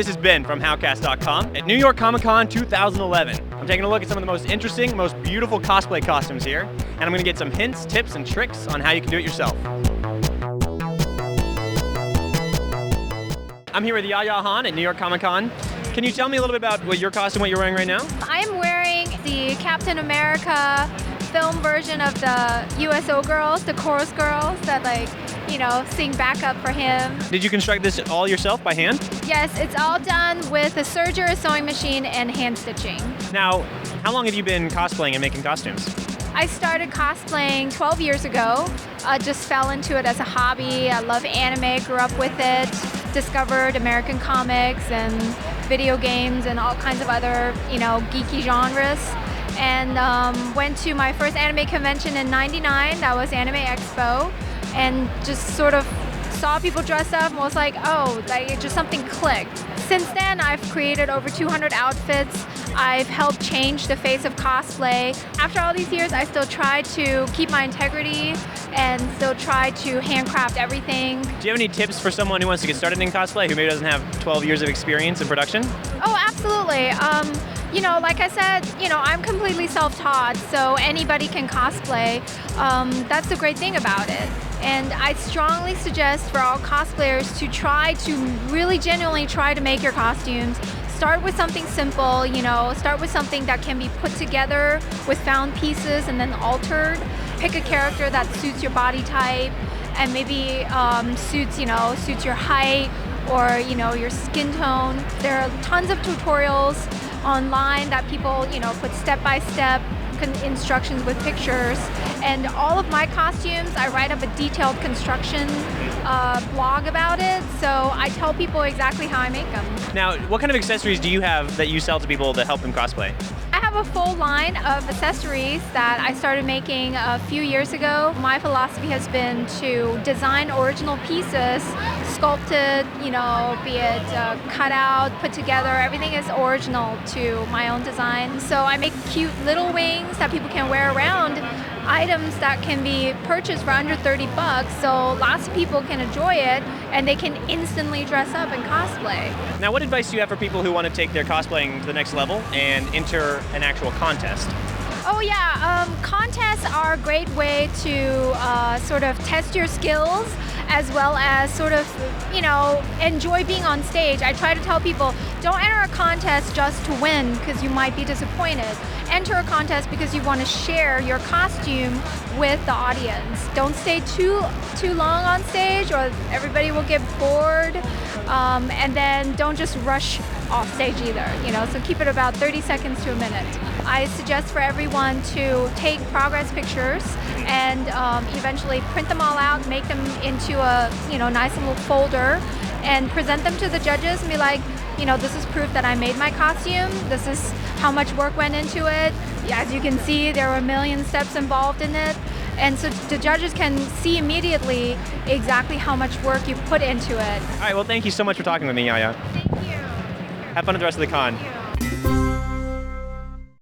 This is Ben from Howcast.com at New York Comic Con 2011. I'm taking a look at some of the most interesting, most beautiful cosplay costumes here, and I'm going to get some hints, tips, and tricks on how you can do it yourself. I'm here with Yaya Han at New York Comic Con. Can you tell me a little bit about what your costume, what you're wearing right now? I'm wearing the Captain America film version of the USO girls, the chorus girls that sing backup for him. Did you construct this all yourself by hand? Yes, it's all done with a serger, a sewing machine, and hand stitching. Now, how long have you been cosplaying and making costumes? I started cosplaying 12 years ago. Just fell into it as a hobby. I love anime, grew up with it, discovered American comics and video games and all kinds of other, geeky genres. And went to my first anime convention in '99. That was Anime Expo. And just sort of saw people dress up and was like, oh, just something clicked. Since then, I've created over 200 outfits. I've helped change the face of cosplay. After all these years, I still try to keep my integrity and still try to handcraft everything. Do you have any tips for someone who wants to get started in cosplay, who maybe doesn't have 12 years of experience in production? Oh, absolutely. Like I said, I'm completely self-taught, so anybody can cosplay. That's the great thing about it. And I strongly suggest for all cosplayers to try to really genuinely try to make your costumes. Start with something simple, start with something that can be put together with found pieces and then altered. Pick a character that suits your body type and maybe suits your height or, your skin tone. There are tons of tutorials online that people, put step-by-step instructions with pictures. And all of my costumes, I write up a detailed construction blog about it, so I tell people exactly how I make them. Now, what kind of accessories do you have that you sell to people to help them cosplay? I have a full line of accessories that I started making a few years ago. My philosophy has been to design original pieces, sculpted, be it cut out, put together. Everything is original to my own design. So I make cute little wings that people can wear around, items that can be purchased for under $30, so lots of people can enjoy it and they can instantly dress up and cosplay. Now, what advice do you have for people who want to take their cosplaying to the next level and enter an actual contest? Oh yeah, contests are a great way to sort of test your skills as well as sort of, enjoy being on stage. I try to tell people, don't enter a contest just to win because you might be disappointed. Enter a contest because you want to share your costume with the audience. Don't stay too long on stage or everybody will get bored. And then don't just rush off stage either, so keep it about 30 seconds to a minute. I suggest for everyone to take progress pictures and eventually print them all out, make them into a nice little folder and present them to the judges and be like, this is proof that I made my costume. This is how much work went into it. As you can see, there were a million steps involved in it. And so the judges can see immediately exactly how much work you put into it. All right, well, thank you so much for talking with me, Yaya. Thank you. Have fun at the rest of the con. Thank you.